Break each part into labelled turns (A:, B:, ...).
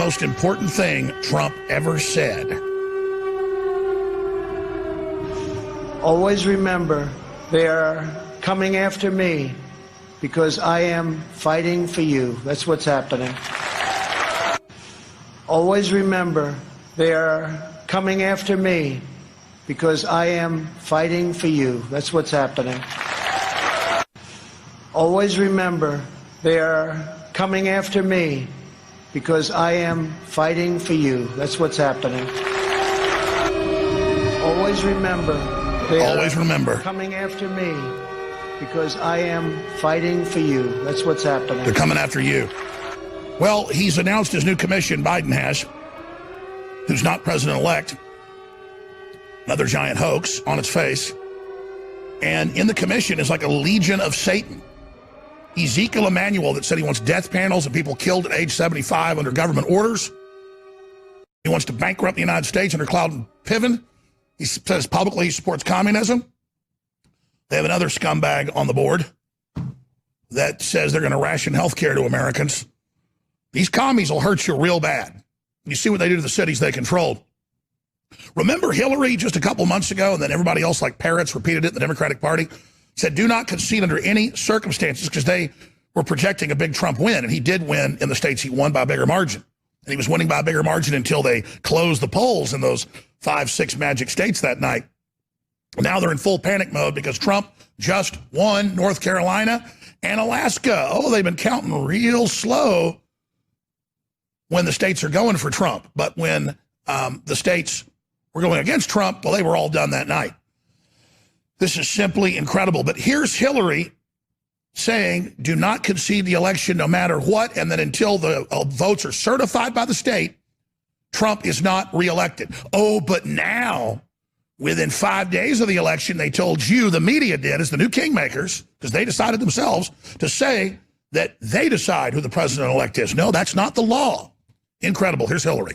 A: most important thing Trump ever said.
B: Always remember, they are coming after me because I am fighting for you. That's what's happening. Always remember, they are coming after me because I am fighting for you. That's what's happening. Always remember, they are coming after me because I am fighting for you. That's what's happening. Always remember, they are coming after me because I am fighting for you. That's what's happening.
A: They're coming after you. Well, he's announced his new commission, Biden has, who's not president-elect. Another giant hoax on its face. And in the commission is like a legion of Satan. Ezekiel Emanuel that said he wants death panels of people killed at age 75 under government orders. He wants to bankrupt the United States under Cloud and Piven. He says publicly he supports communism. They have another scumbag on the board that says they're going to ration health care to Americans. These commies will hurt you real bad. You see what they do to the cities they controlled. Remember Hillary just a couple months ago, and then everybody else like parrots repeated it in the Democratic Party? Said do not concede under any circumstances because they were projecting a big Trump win, and he did win in the states he won by a bigger margin. And he was winning by a bigger margin until they closed the polls in those 5-6 magic states that night. Now they're in full panic mode because Trump just won North Carolina and Alaska. Oh, they've been counting real slow when the states are going for Trump. But when the states were going against Trump, well, they were all done that night. This is simply incredible. But here's Hillary saying, do not concede the election no matter what, and that until the votes are certified by the state, Trump is not reelected. Oh, but now, within 5 days of the election, they told you, the media did, as the new kingmakers, because they decided themselves, to say that they decide who the president-elect is. No, that's not the law. Incredible. Here's Hillary.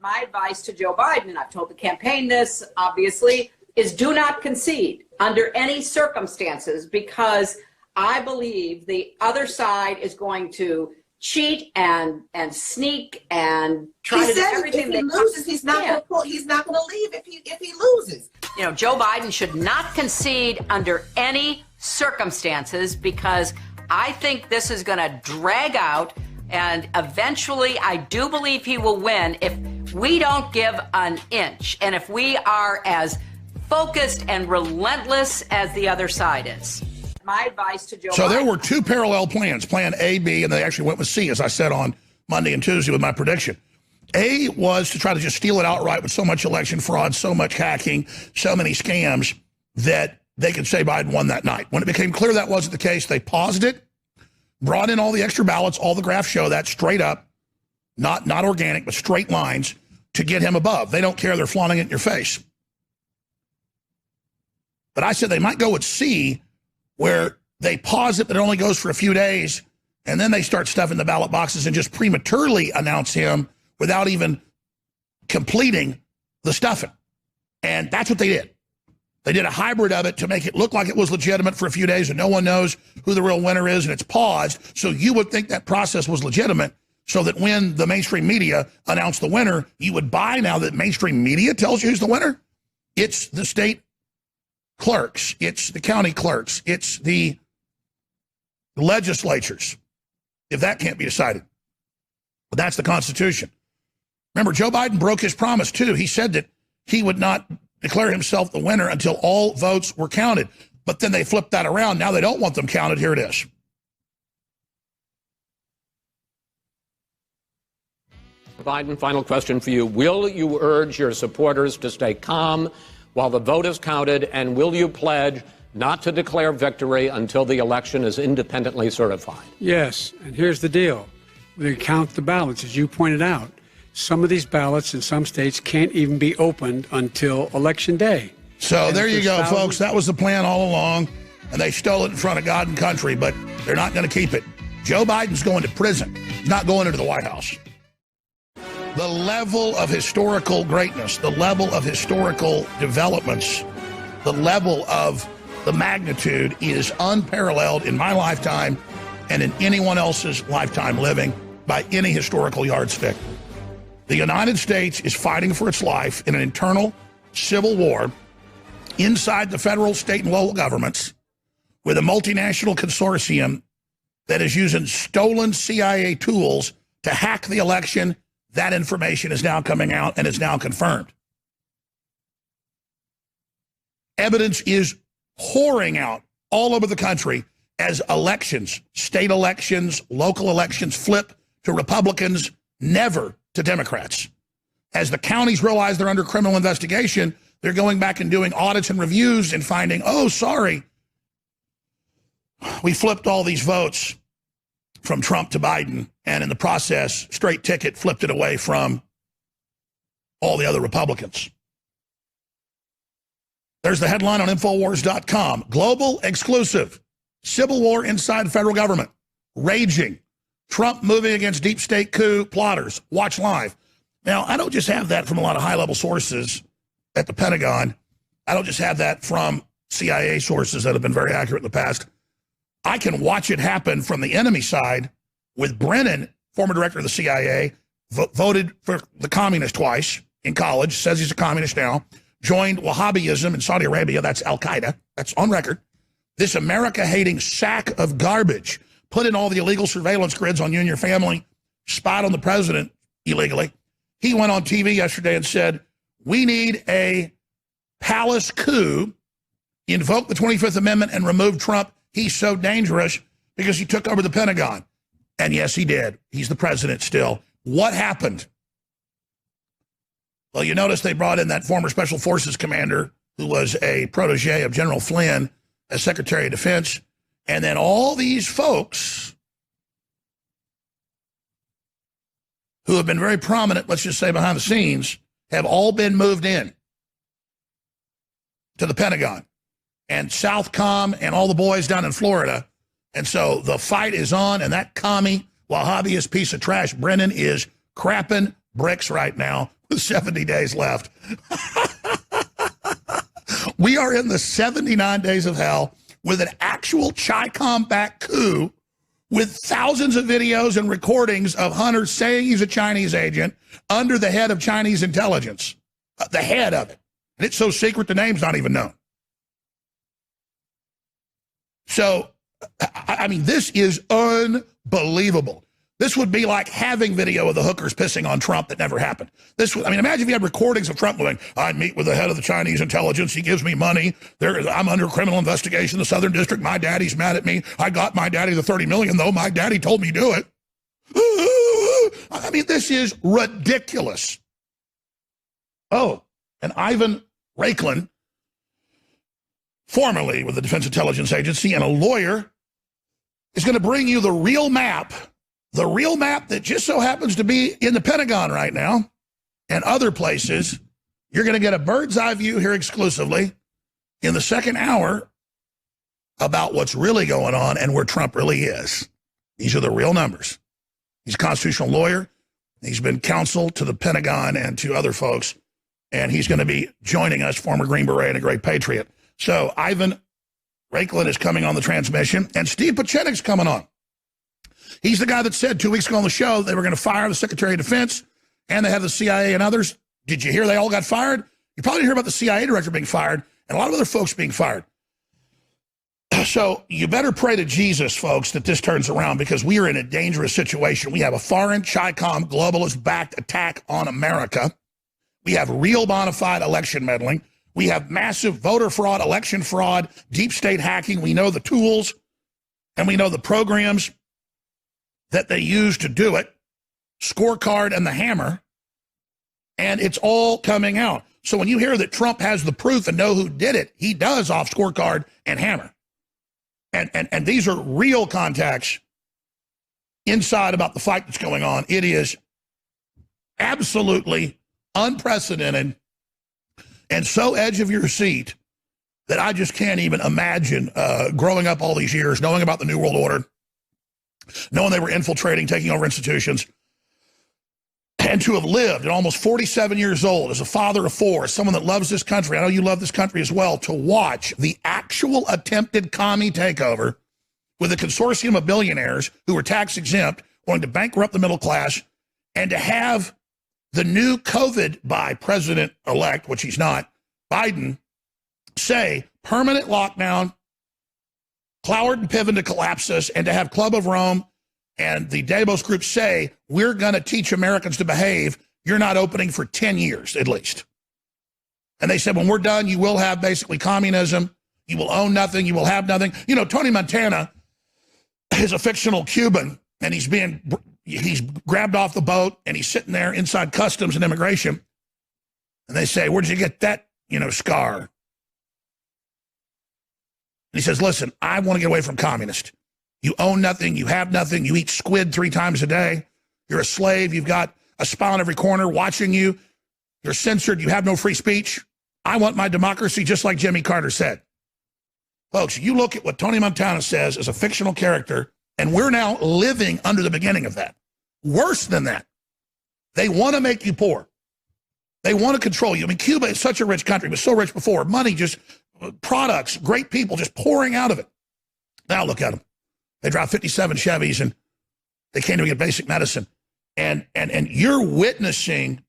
C: My advice to Joe Biden, and I've told the campaign this, obviously, is do not concede under any circumstances, because I believe the other side is going to cheat and sneak and try to do everything.
D: If he loses, he's not going to leave if he loses.
C: You know, Joe Biden should not concede under any circumstances, because I think this is going to drag out, and eventually I do believe he will win if we don't give an inch, and if we are as focused and relentless as the other side is. My advice to Joe
A: So
C: Biden.
A: there were two parallel plans, plan A, B, and they actually went with C, as I said on Monday and Tuesday with my prediction. A was to try to just steal it outright with so much election fraud, so much hacking, so many scams that they could say Biden won that night. When it became clear that wasn't the case, they paused it, brought in all the extra ballots, all the graphs show that straight up, not organic, but straight lines to get him above. They don't care. They're flaunting it in your face. But I said they might go with C, where they pause it, but it only goes for a few days, and then they start stuffing the ballot boxes and just prematurely announce him without even completing the stuffing. And that's what they did. They did a hybrid of it to make it look like it was legitimate for a few days and no one knows who the real winner is, and it's paused, so you would think that process was legitimate, so that when the mainstream media announced the winner, you would buy. Now that mainstream media tells you who's the winner. It's the state clerks, it's the county clerks, it's the legislatures, if that can't be decided. But that's the Constitution. Remember, Joe Biden broke his promise, too. He said that he would not declare himself the winner until all votes were counted. But then they flipped that around. Now they don't want them counted. Here it is.
E: Biden, final question for you. Will you urge your supporters to stay calm while the vote is counted, and will you pledge not to declare victory until the election is independently certified?
F: Yes, and here's the deal. They count the ballots, as you pointed out. Some of these ballots in some states can't even be opened until Election Day.
A: So there you go, folks. That was the plan all along, and they stole it in front of God and country, but they're not going to keep it. Joe Biden's going to prison. He's not going into the White House. The level of historical greatness, the level of historical developments, the level of the magnitude is unparalleled in my lifetime and in anyone else's lifetime living by any historical yardstick. The United States is fighting for its life in an internal civil war inside the federal, state, and local governments with a multinational consortium that is using stolen CIA tools to hack the election. That information is now coming out and is now confirmed. Evidence is pouring out all over the country as elections, state elections, local elections flip to Republicans, never to Democrats. As the counties realize they're under criminal investigation, they're going back and doing audits and reviews and finding, oh, sorry, we flipped all these votes from Trump to Biden, and in the process, straight ticket flipped it away from all the other Republicans. There's the headline on Infowars.com. Global exclusive. Civil war inside federal government. Raging. Trump moving against deep state coup plotters. Watch live. Now, I don't just have that from a lot of high-level sources at the Pentagon. I don't just have that from CIA sources that have been very accurate in the past. I can watch it happen from the enemy side with Brennan, former director of the CIA, voted for the communist twice in college, says he's a communist now, joined Wahhabism in Saudi Arabia, that's Al-Qaeda, that's on record. This America-hating sack of garbage put in all the illegal surveillance grids on you and your family, spied on the president illegally. He went on TV yesterday and said, we need a palace coup, invoke the 25th Amendment and remove Trump. He's so dangerous because he took over the Pentagon. And yes, he did. He's the president still. What happened? Well, you notice they brought in that former Special Forces commander who was a protege of General Flynn as Secretary of Defense. And then all these folks who have been very prominent, let's just say behind the scenes, have all been moved in to the Pentagon. And Southcom and all the boys down in Florida. And so the fight is on, and that commie, Wahhabist piece of trash, Brennan, is crapping bricks right now with 70 days left. We are in the 79 days of hell with an actual Chi-Com-backed coup with thousands of videos and recordings of Hunter saying he's a Chinese agent under the head of Chinese intelligence. The head of it. And it's so secret the name's not even known. So, I mean, this is unbelievable. This would be like having video of the hookers pissing on Trump that never happened. Imagine if you had recordings of Trump going, I meet with the head of the Chinese intelligence. He gives me money. I'm under criminal investigation in the Southern District. My daddy's mad at me. I got my daddy the $30 million, though. My daddy told me to do it. I mean, this is ridiculous. Oh, and Ivan Raiklin, formerly with the Defense Intelligence Agency, and a lawyer, is going to bring you the real map that just so happens to be in the Pentagon right now and other places. You're going to get a bird's eye view here exclusively in the second hour about what's really going on and where Trump really is. These are the real numbers. He's a constitutional lawyer. He's been counsel to the Pentagon and to other folks, and he's going to be joining us, former Green Beret and a great patriot. So Ivan Raiklin is coming on the transmission, and Steve Pachenik's coming on. He's the guy that said 2 weeks ago on the show they were going to fire the Secretary of Defense and the head of the CIA and others. Did you hear they all got fired? You probably didn't hear about the CIA director being fired and a lot of other folks being fired. So you better pray to Jesus, folks, that this turns around, because we are in a dangerous situation. We have a foreign Chi-Com globalist-backed attack on America. We have real bona fide election meddling. We have massive voter fraud, election fraud, deep state hacking. We know the tools and we know the programs that they use to do it, scorecard and the hammer, and it's all coming out. So when you hear that Trump has the proof and know who did it, he does off scorecard and hammer. And these are real contacts inside about the fight that's going on. It is absolutely unprecedented and so edge of your seat that I just can't even imagine growing up all these years, knowing about the New World Order, knowing they were infiltrating, taking over institutions, and to have lived at almost 47 years old as a father of four, as someone that loves this country, I know you love this country as well, to watch the actual attempted commie takeover with a consortium of billionaires who were tax exempt, wanting to bankrupt the middle class, and to have the new COVID by President-elect, which he's not, Biden, say permanent lockdown, Cloward and Piven to collapse us, and to have Club of Rome and the Davos group say, we're going to teach Americans to behave. You're not opening for 10 years, at least. And they said, when we're done, you will have basically communism. You will own nothing. You will have nothing. You know, Tony Montana is a fictional Cuban, and he's grabbed off the boat, and he's sitting there inside customs and immigration. And they say, where did you get that, scar? And he says, listen, I want to get away from communist. You own nothing. You have nothing. You eat squid 3 times a day. You're a slave. You've got a spy on every corner watching you. You're censored. You have no free speech. I want my democracy just like Jimmy Carter said. Folks, you look at what Tony Montana says as a fictional character, and we're now living under the beginning of that. Worse than that. They want to make you poor. They want to control you. I mean, Cuba is such a rich country. It was so rich before. Money, just products, great people just pouring out of it. Now look at them. They drive 57 Chevys, and they can't even get basic medicine. And you're witnessing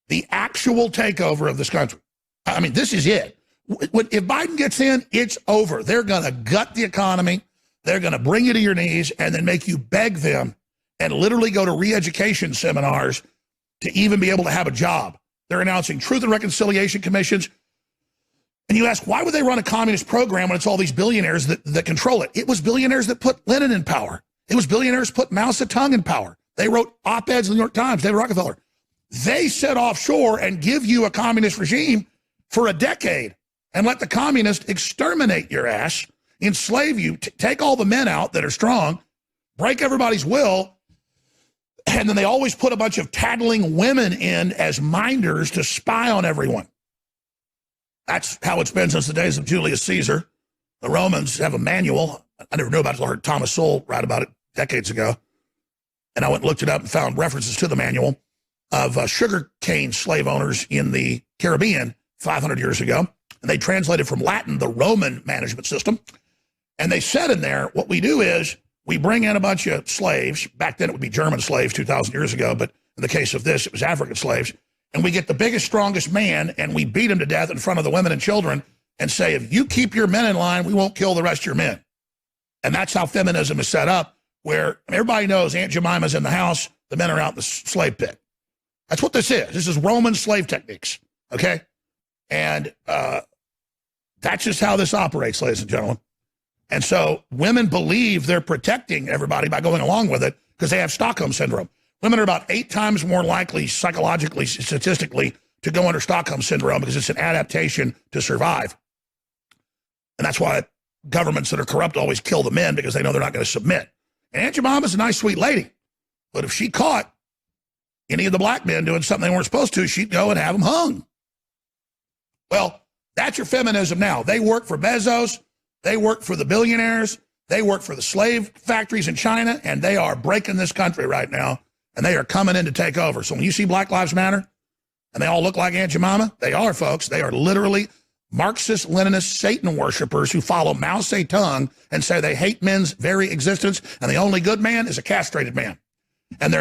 A: the actual takeover of this country. I mean, this is it. If Biden gets in, it's over. They're going to gut the economy. They're going to bring you to your knees and then make you beg them and literally go to re-education seminars to even be able to have a job. They're announcing truth and reconciliation commissions. And you ask, why would they run a communist program when it's all these billionaires that control it? It was billionaires that put Lenin in power. It was billionaires that put Mao Zedong in power. They wrote op-eds in the New York Times, David Rockefeller. They sit offshore and give you a communist regime for a decade and let the communists exterminate your ass, enslave you, take all the men out that are strong, break everybody's will, and then they always put a bunch of tattling women in as minders to spy on everyone. That's how it's been since the days of Julius Caesar. The Romans have a manual. I never knew about it until I heard Thomas Sowell write about it decades ago. And I went and looked it up and found references to the manual of sugarcane slave owners in the Caribbean 500 years ago. And they translated from Latin the Roman management system. And they said in there, what we do is we bring in a bunch of slaves. Back then it would be German slaves 2,000 years ago. But in the case of this, it was African slaves. And we get the biggest, strongest man, and we beat him to death in front of the women and children and say, if you keep your men in line, we won't kill the rest of your men. And that's how feminism is set up, where everybody knows Aunt Jemima's in the house, the men are out in the slave pit. That's what this is. This is Roman slave techniques, okay? And that's just how this operates, ladies and gentlemen. And so women believe they're protecting everybody by going along with it because they have Stockholm syndrome. Women are about 8 times more likely psychologically, statistically, to go under Stockholm syndrome because it's an adaptation to survive. And that's why governments that are corrupt always kill the men because they know they're not going to submit. And Aunt Jemima's a nice, sweet lady. But if she caught any of the black men doing something they weren't supposed to, she'd go and have them hung. Well, that's your feminism now. They work for Bezos. They work for the billionaires. They work for the slave factories in China, and they are breaking this country right now, and they are coming in to take over. So when you see Black Lives Matter, and they all look like Aunt Jemima, they are, folks. They are literally Marxist, Leninist, Satan worshipers who follow Mao Zedong and say they hate men's very existence, and the only good man is a castrated man. And they're